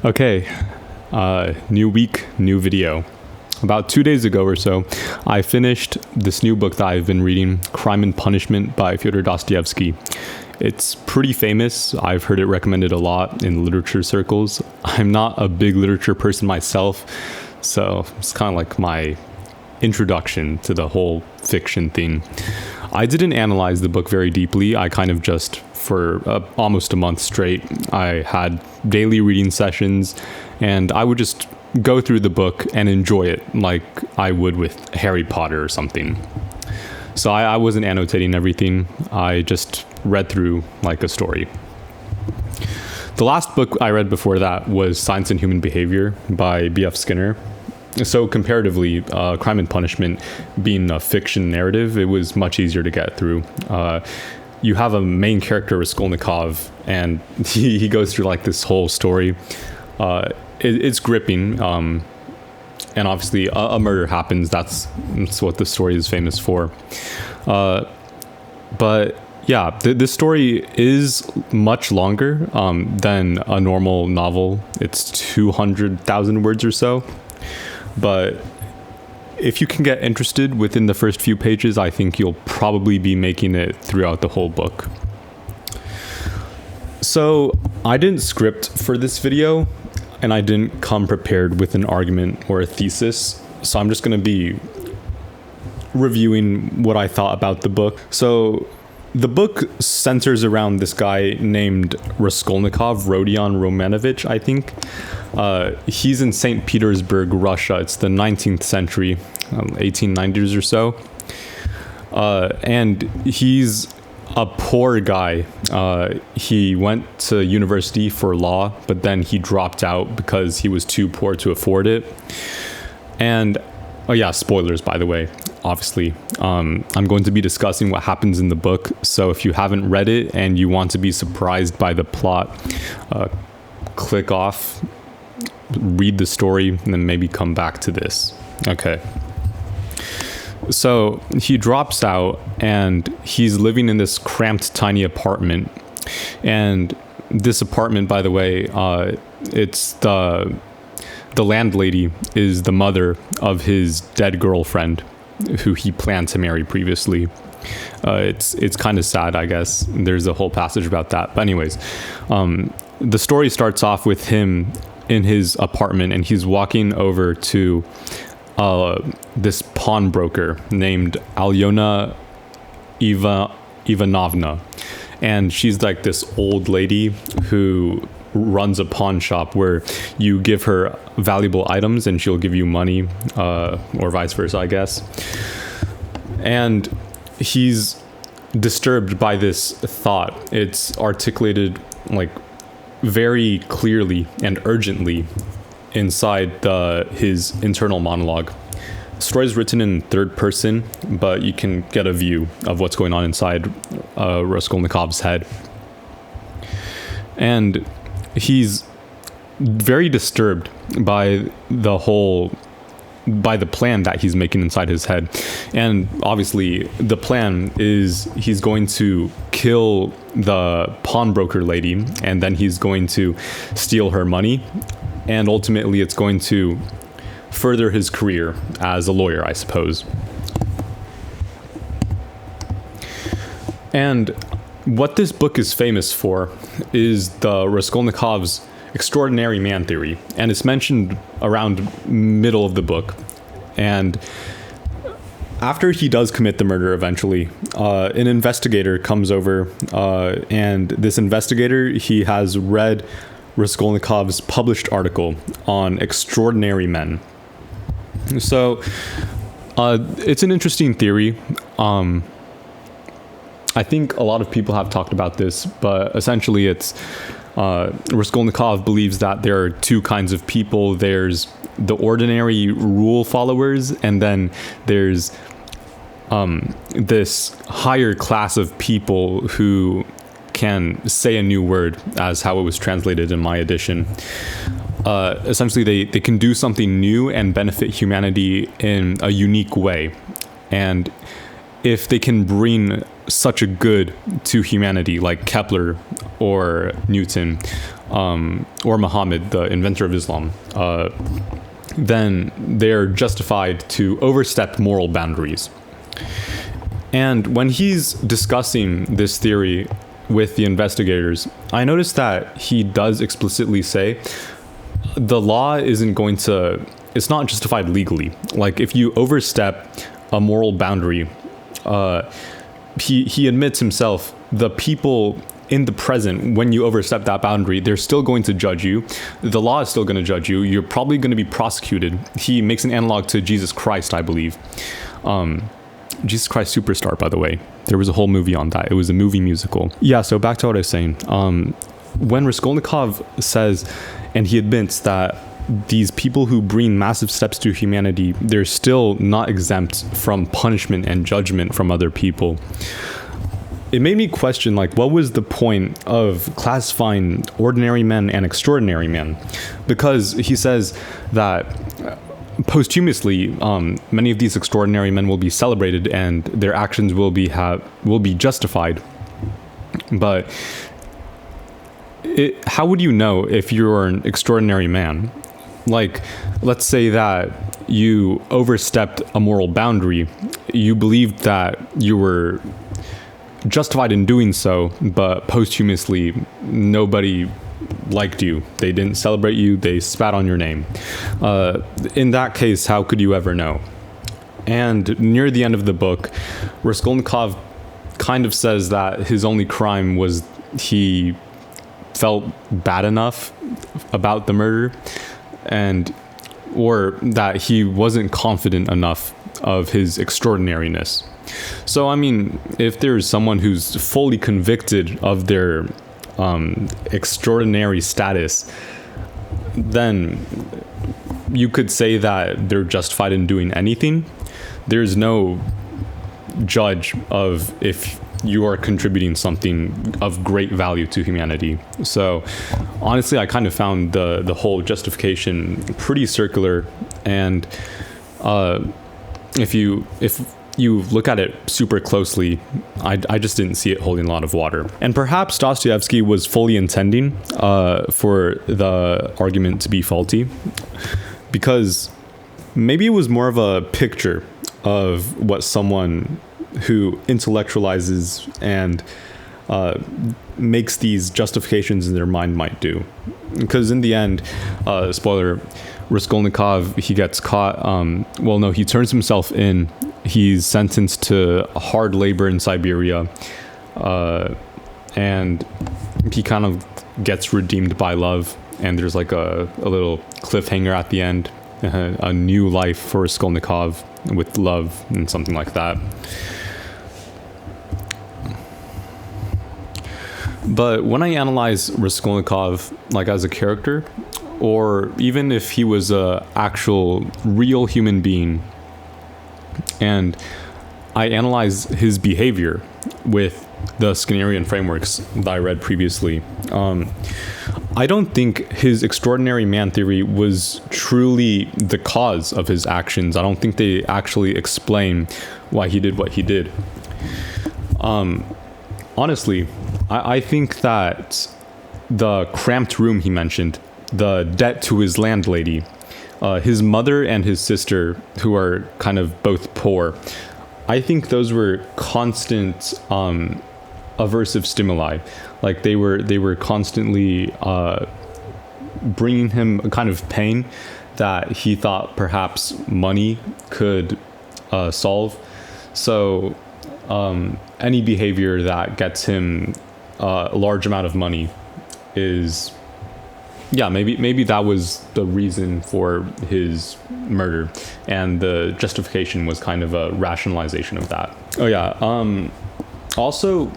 Okay, new week, new video. About 2 days ago or so, I finished this new book that I've been reading, Crime and Punishment by Fyodor Dostoevsky. It's pretty famous. I've heard it recommended a lot in literature circles. I'm not a big literature person myself, so it's kind of like my introduction to the whole fiction thing. I didn't analyze the book very deeply. I kind of just, for almost a month straight, I had daily reading sessions, and I would just go through the book and enjoy it like I would with Harry Potter or something. So I wasn't annotating everything. I just read through like a story. The last book I read before that was Science and Human Behavior by B.F. Skinner. So comparatively, Crime and Punishment being a fiction narrative, it was much easier to get through. You have a main character, Raskolnikov, and he goes through like this whole story. It's gripping, and obviously a murder happens. That's what the story is famous for. But yeah, this story is much longer than a normal novel. It's 200,000 words or so. But if you can get interested within the first few pages, I think you'll probably be making it throughout the whole book. So I didn't script for this video, and I didn't come prepared with an argument or a thesis. So I'm just going to be reviewing what I thought about the book. So the book centers around this guy named Raskolnikov, Rodion Romanovich, I think. He's in St. Petersburg, Russia. It's the 19th century, 1890s or so. And he's a poor guy. He went to university for law, but then he dropped out because he was too poor to afford it. And, oh yeah, spoilers, by the way, obviously. I'm going to be discussing what happens in the book. So if you haven't read it and you want to be surprised by the plot, click off, read the story, and then maybe come back to this. Okay. So he drops out and he's living in this cramped, tiny apartment. And this apartment, by the way, it's the landlady is the mother of his dead girlfriend, who he planned to marry previously. It's kind of sad, I guess. There's a whole passage about that. But anyways, the story starts off with him in his apartment, and he's walking over to this pawnbroker named Alyona Ivanovna. And she's like this old lady who runs a pawn shop where you give her valuable items and she'll give you money, or vice versa, I guess. And he's disturbed by this thought. It's articulated like very clearly and urgently inside his internal monologue. The story is written in third person, but you can get a view of what's going on inside Raskolnikov's head. And he's very disturbed by the plan that he's making inside his head. And obviously the plan is he's going to kill the pawnbroker lady, and then he's going to steal her money, and ultimately it's going to further his career as a lawyer, I suppose. And what this book is famous for is the Raskolnikov's extraordinary man theory, and it's mentioned around middle of the book. And after he does commit the murder eventually, an investigator comes over, and this investigator, he has read Raskolnikov's published article on extraordinary men. So it's an interesting theory. I think a lot of people have talked about this, but essentially it's Raskolnikov believes that there are two kinds of people. There's the ordinary rule followers, and then there's this higher class of people who can say a new word, as how it was translated in my edition. Essentially, they can do something new and benefit humanity in a unique way. And if they can bring such a good to humanity, like Kepler or Newton, or Muhammad, the inventor of Islam, then they're justified to overstep moral boundaries. And when he's discussing this theory with the investigators, I noticed that he does explicitly say the law it's not justified legally. Like, if you overstep a moral boundary, he admits himself, the people in the present, when you overstep that boundary, they're still going to judge you. The law is still going to judge you. You're probably going to be prosecuted. He makes an analog to Jesus Christ, I believe. Jesus Christ Superstar, by the way. There was a whole movie on that. It was a movie musical. Yeah, so back to what I was saying. When Raskolnikov says, and he admits that these people who bring massive steps to humanity, they're still not exempt from punishment and judgment from other people. It made me question, like, what was the point of classifying ordinary men and extraordinary men? Because he says that posthumously, many of these extraordinary men will be celebrated and their actions will be justified. But how would you know if you're an extraordinary man? Like, let's say that you overstepped a moral boundary. You believed that you were justified in doing so, but posthumously nobody liked you. They didn't celebrate you. They spat on your name. In that case, how could you ever know? And near the end of the book, Raskolnikov kind of says that his only crime was he felt bad enough about the murder, or that he wasn't confident enough of his extraordinariness. So, I mean, if there's someone who's fully convicted of their extraordinary status, then you could say that they're justified in doing anything. There's no judge of if you are contributing something of great value to humanity. So honestly, I kind of found the whole justification pretty circular, and if you look at it super closely, I just didn't see it holding a lot of water. And perhaps Dostoevsky was fully intending for the argument to be faulty, because maybe it was more of a picture of what someone who intellectualizes and makes these justifications in their mind might do. Because in the end, spoiler, Raskolnikov, he gets caught. He turns himself in. He's sentenced to hard labor in Siberia, and he kind of gets redeemed by love. And there's like a little cliffhanger at the end, a new life for Raskolnikov with love and something like that. But when I analyze Raskolnikov, like as a character, or even if he was a actual real human being, and I analyze his behavior with the Skinnerian frameworks that I read previously, I don't think his extraordinary man theory was truly the cause of his actions. I don't think they actually explain why he did what he did. Honestly, I think that the cramped room he mentioned, the debt to his landlady, his mother and his sister, who are kind of both poor, I think those were constant aversive stimuli. Like they were constantly bringing him a kind of pain that he thought perhaps money could solve. So any behavior that gets him a large amount of money is, maybe that was the reason for his murder, and the justification was kind of a rationalization of that. Also,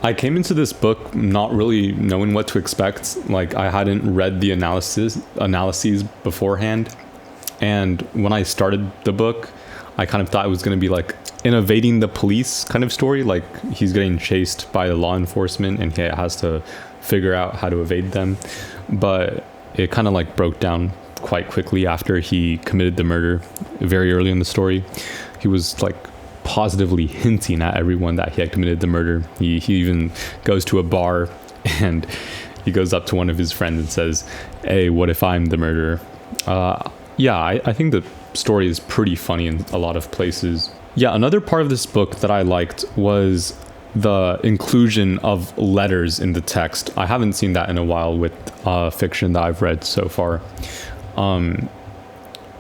I came into this book not really knowing what to expect. Like, I hadn't read the analyses beforehand, and when I started the book, I kind of thought it was going to be like an evading the police kind of story. Like, he's getting chased by the law enforcement and he has to figure out how to evade them. But it kind of like broke down quite quickly after he committed the murder. Very early in the story, he was like positively hinting at everyone that he had committed the murder. He even goes to a bar and he goes up to one of his friends and says, "Hey, what if I'm the murderer?" Yeah, I think the story is pretty funny in a lot of places. Yeah, another part of this book that I liked was the inclusion of letters in the text. I haven't seen that in a while with fiction that I've read so far.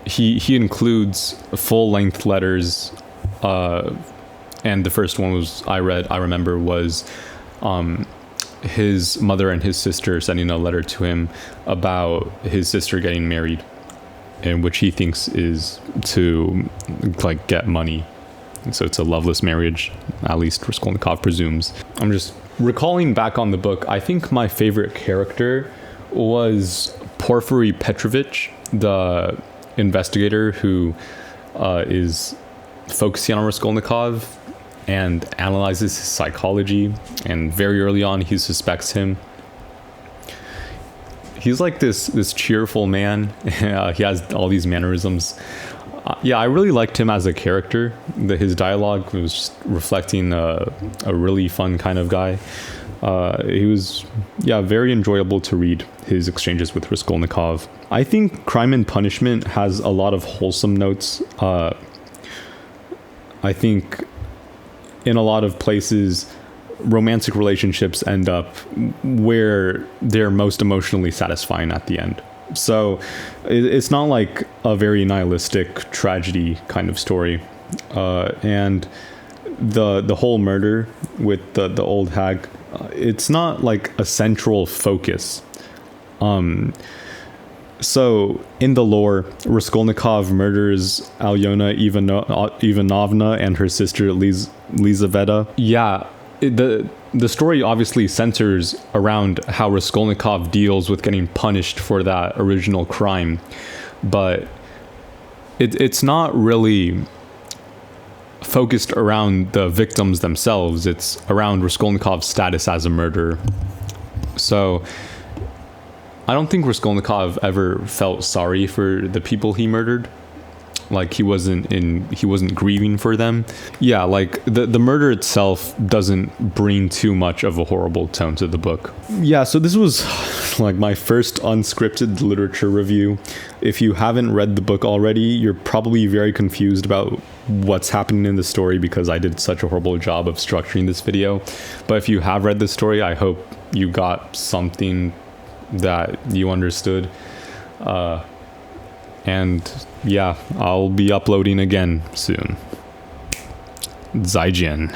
He includes full-length letters, and the first one I remember was his mother and his sister sending a letter to him about his sister getting married, in which he thinks is to like get money. So it's a loveless marriage, at least Raskolnikov presumes. I'm just recalling back on the book. I think my favorite character was Porfiry Petrovich, the investigator who is focusing on Raskolnikov and analyzes his psychology. And very early on, he suspects him. He's like this cheerful man. He has all these mannerisms. Yeah, I really liked him as a character. His dialogue was just reflecting a really fun kind of guy. He was, very enjoyable to read, his exchanges with Raskolnikov. I think Crime and Punishment has a lot of wholesome notes. I think in a lot of places, romantic relationships end up where they're most emotionally satisfying at the end. So it's not like a very nihilistic tragedy kind of story. And the whole murder with the old hag, it's not like a central focus. So in the lore, Raskolnikov murders Alyona Ivanovna and her sister Lizaveta. Yeah, the story obviously centers around how Raskolnikov deals with getting punished for that original crime, but it's not really focused around the victims themselves. It's around Raskolnikov's status as a murderer. So I don't think Raskolnikov ever felt sorry for the people he murdered. Like he wasn't grieving for them. Yeah, like the murder itself doesn't bring too much of a horrible tone to the book. Yeah, so this was like my first unscripted literature review. If you haven't read the book already, you're probably very confused about what's happening in the story because I did such a horrible job of structuring this video. But if you have read the story, I hope you got something that you understood. And yeah, I'll be uploading again soon. Zaijian.